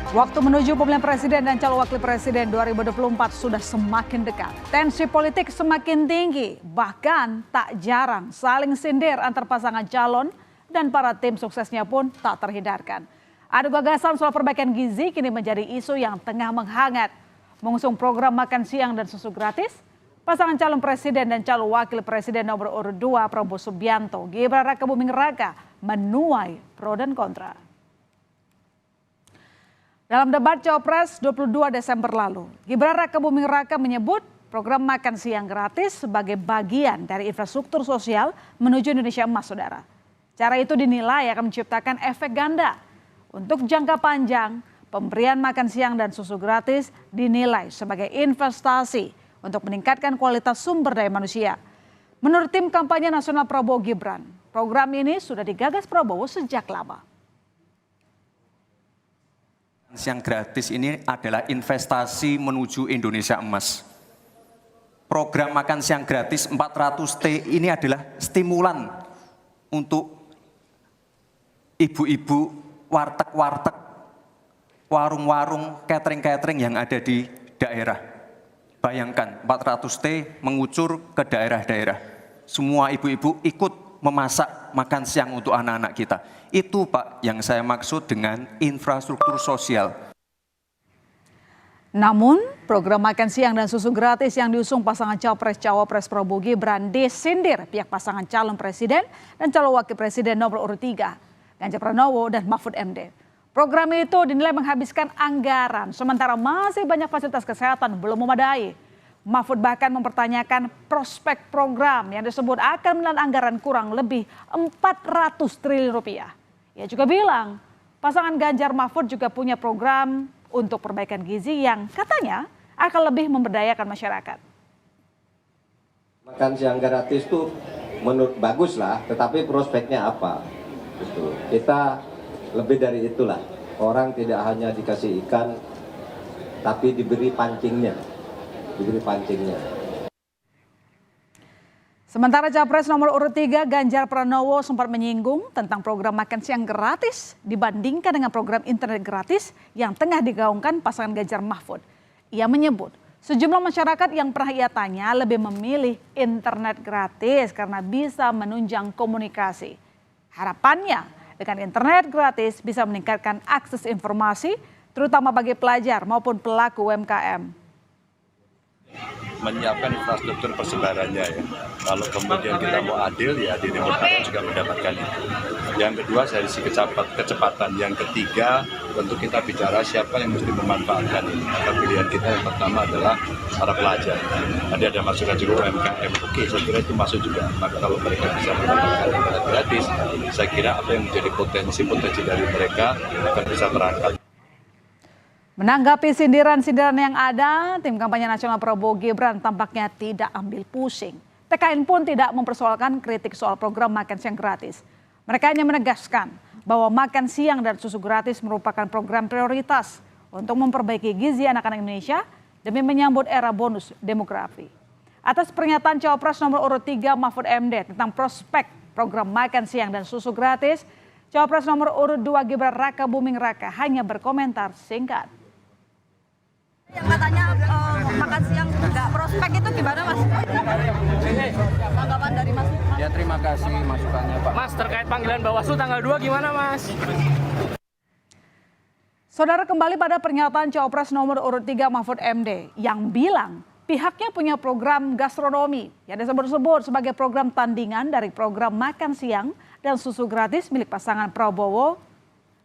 Waktu menuju pemilihan presiden dan calon wakil presiden 2024 sudah semakin dekat. Tensi politik semakin tinggi, bahkan tak jarang saling sindir antar pasangan calon dan para tim suksesnya pun tak terhindarkan. Adu gagasan soal perbaikan gizi kini menjadi isu yang tengah menghangat. Mengusung program makan siang dan susu gratis, pasangan calon presiden dan calon wakil presiden nomor urut 2 Prabowo Subianto, Gibran Rakabuming Raka menuai pro dan kontra. Dalam debat Cawapres 22 Desember lalu, Gibran Rakabuming Raka menyebut program makan siang gratis sebagai bagian dari infrastruktur sosial menuju Indonesia Emas, saudara. Cara itu dinilai akan menciptakan efek ganda. Untuk jangka panjang, pemberian makan siang dan susu gratis dinilai sebagai investasi untuk meningkatkan kualitas sumber daya manusia. Menurut tim kampanye nasional Prabowo Gibran, program ini sudah digagas Prabowo sejak lama. Siang gratis ini adalah investasi menuju Indonesia Emas. Program makan siang gratis 400T ini adalah stimulan untuk ibu-ibu, warteg-warteg, warung-warung, catering-catering yang ada di daerah. Bayangkan 400T mengucur ke daerah-daerah. Semua ibu-ibu ikut memasak makan siang untuk anak-anak kita. Itu Pak yang saya maksud dengan infrastruktur sosial. Namun program makan siang dan susu gratis yang diusung pasangan Cawapres Prabowo Gibran disindir pihak pasangan calon presiden dan calon wakil presiden nomor urut 3, Ganjar Pranowo dan Mahfud MD. Program itu dinilai menghabiskan anggaran sementara masih banyak fasilitas kesehatan belum memadai. Mahfud bahkan mempertanyakan prospek program yang disebut akan menelan anggaran kurang lebih 400 triliun rupiah. Ia juga bilang pasangan Ganjar Mahfud juga punya program untuk perbaikan gizi yang katanya akan lebih memberdayakan masyarakat. Makan siang gratis itu menurut bagus lah, tetapi prospeknya apa? Gitu. Kita lebih dari itulah. Orang tidak hanya dikasih ikan, tapi diberi pancingnya. Sementara Capres nomor urut 3 Ganjar Pranowo sempat menyinggung tentang program makan siang gratis dibandingkan dengan program internet gratis yang tengah digaungkan pasangan Ganjar Mahfud. Ia menyebut sejumlah masyarakat yang pernah ia tanya lebih memilih internet gratis karena bisa menunjang komunikasi. Harapannya dengan internet gratis bisa meningkatkan akses informasi terutama bagi pelajar maupun pelaku UMKM. Menyiapkan infrastruktur persebarannya ya. Kalau kemudian kita mau adil ya di remote area juga mendapatkan itu. Yang kedua dari sisi kecepatan. Yang ketiga tentu kita bicara siapa yang mesti memanfaatkan ini. Maka pilihan kita yang pertama adalah para pelajar. Tadi ada masukan juga UMKM. Oke, saya kira itu masuk juga. Maka kalau mereka bisa mendapatkan internet gratis, saya kira apa yang menjadi potensi dari mereka akan bisa terangkat. Menanggapi sindiran-sindiran yang ada, tim kampanye nasional Prabowo Gibran tampaknya tidak ambil pusing. TKN pun tidak mempersoalkan kritik soal program makan siang gratis. Mereka hanya menegaskan bahwa makan siang dan susu gratis merupakan program prioritas untuk memperbaiki gizi anak-anak Indonesia demi menyambut era bonus demografi. Atas pernyataan Cawapres nomor urut 3 Mahfud MD tentang prospek program makan siang dan susu gratis, Cawapres nomor urut 2 Gibran Rakabuming Raka hanya berkomentar singkat. Yang katanya makan siang nggak prospek itu gimana Mas? Tanggapan dari Mas? Ya terima kasih masukannya Pak. Mas terkait panggilan Bawaslu tanggal 2 gimana Mas? Saudara, kembali pada pernyataan Cawapres nomor urut 3 Mahfud MD yang bilang pihaknya punya program gastronomi yang disebut-sebut sebagai program tandingan dari program makan siang dan susu gratis milik pasangan Prabowo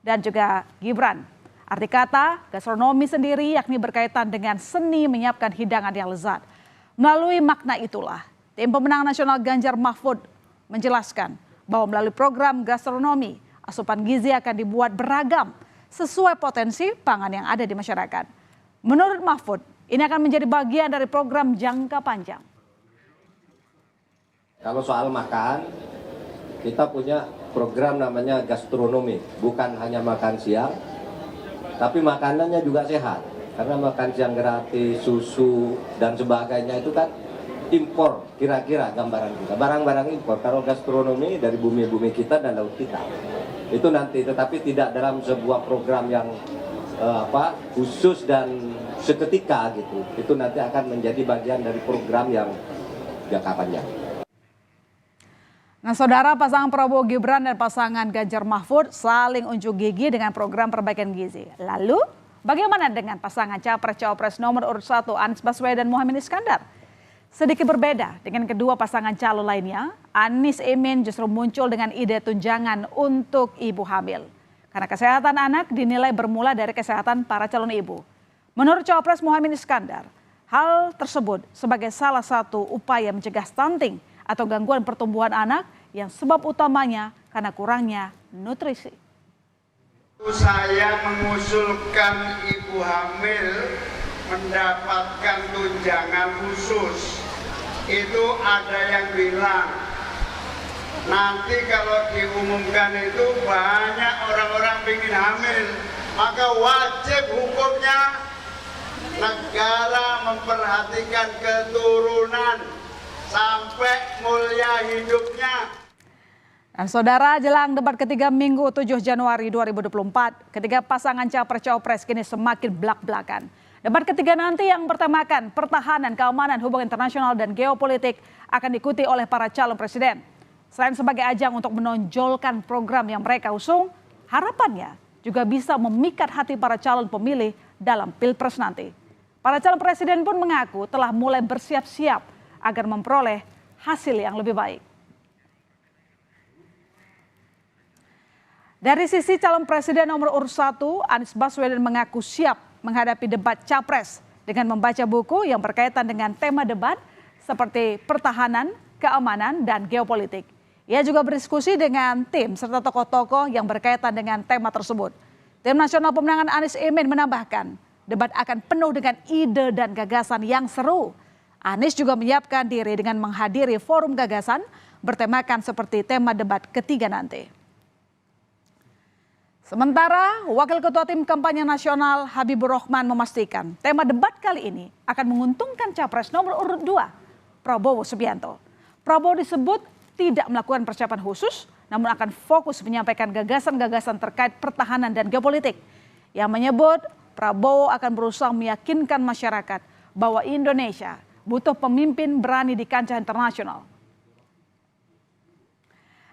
dan juga Gibran. Arti kata gastronomi sendiri yakni berkaitan dengan seni menyiapkan hidangan yang lezat. Melalui makna itulah, tim pemenang nasional Ganjar Mahfud menjelaskan bahwa melalui program gastronomi, asupan gizi akan dibuat beragam sesuai potensi pangan yang ada di masyarakat. Menurut Mahfud, ini akan menjadi bagian dari program jangka panjang. Kalau soal makan, kita punya program namanya gastronomi, bukan hanya makan siang, tapi makanannya juga sehat. Karena makan siang gratis, susu, dan sebagainya itu kan impor, kira-kira gambaran kita. Barang-barang impor, kalau gastronomi dari bumi-bumi kita dan laut kita. Itu nanti, tetapi tidak dalam sebuah program yang khusus dan seketika gitu. Itu nanti akan menjadi bagian dari program yang jangka panjang. Nah, saudara, pasangan Prabowo Gibran dan pasangan Ganjar Mahfud saling unjuk gigi dengan program perbaikan gizi. Lalu, bagaimana dengan pasangan Capres-Cawapres nomor urut 1 Anies Baswedan dan Muhaimin Iskandar? Sedikit berbeda dengan kedua pasangan calon lainnya, Anies Imin justru muncul dengan ide tunjangan untuk ibu hamil. Karena kesehatan anak dinilai bermula dari kesehatan para calon ibu. Menurut Cawapres Muhaimin Iskandar, hal tersebut sebagai salah satu upaya mencegah stunting atau gangguan pertumbuhan anak yang sebab utamanya karena kurangnya nutrisi. Saya mengusulkan ibu hamil mendapatkan tunjangan khusus. Itu ada yang bilang, nanti kalau diumumkan itu banyak orang-orang ingin hamil, maka wajib hukumnya negara memperhatikan keturunan sampai mulia hidupnya. Dan saudara, jelang debat ketiga Minggu 7 Januari 2024, ketiga pasangan Capres-Cawapres kini semakin belak-belakan. Debat ketiga nanti yang bertemakan pertahanan, keamanan, hubungan internasional, dan geopolitik akan diikuti oleh para calon presiden. Selain sebagai ajang untuk menonjolkan program yang mereka usung, harapannya juga bisa memikat hati para calon pemilih dalam Pilpres nanti. Para calon presiden pun mengaku telah mulai bersiap-siap agar memperoleh hasil yang lebih baik. Dari sisi calon presiden nomor urut 1, Anies Baswedan mengaku siap menghadapi debat Capres dengan membaca buku yang berkaitan dengan tema debat seperti pertahanan, keamanan, dan geopolitik. Ia juga berdiskusi dengan tim serta tokoh-tokoh yang berkaitan dengan tema tersebut. Tim Nasional Pemenangan Anies Imin menambahkan, debat akan penuh dengan ide dan gagasan yang seru. Anies juga menyiapkan diri dengan menghadiri forum gagasan bertemakan seperti tema debat ketiga nanti. Sementara, Wakil Ketua Tim Kampanye Nasional Habibur Rahman memastikan tema debat kali ini akan menguntungkan Capres nomor urut 2, Prabowo Subianto. Prabowo disebut tidak melakukan persiapan khusus, namun akan fokus menyampaikan gagasan-gagasan terkait pertahanan dan geopolitik. Yang menyebut Prabowo akan berusaha meyakinkan masyarakat bahwa Indonesia butuh pemimpin berani di kancah internasional.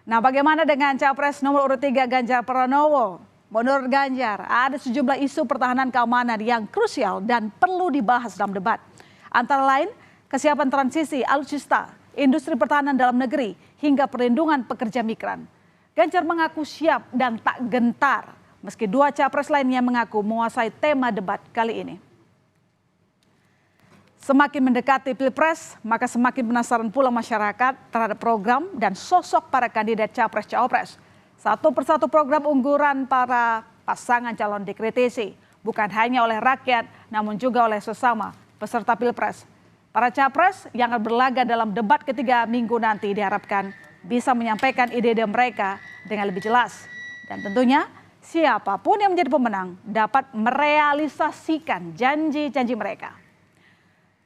Nah, bagaimana dengan Capres nomor urut 3 Ganjar Pranowo? Menurut Ganjar, ada sejumlah isu pertahanan keamanan yang krusial dan perlu dibahas dalam debat. Antara lain, kesiapan transisi alutsista, industri pertahanan dalam negeri, hingga perlindungan pekerja migran. Ganjar mengaku siap dan tak gentar, meski dua capres lainnya mengaku menguasai tema debat kali ini. Semakin mendekati Pilpres, maka semakin penasaran pula masyarakat terhadap program dan sosok para kandidat Capres-Cawapres. Satu persatu program unggulan para pasangan calon dikritisi, bukan hanya oleh rakyat, namun juga oleh sesama peserta Pilpres. Para capres yang akan berlaga dalam debat ketiga Minggu nanti diharapkan bisa menyampaikan ide-ide mereka dengan lebih jelas. Dan tentunya siapapun yang menjadi pemenang dapat merealisasikan janji-janji mereka.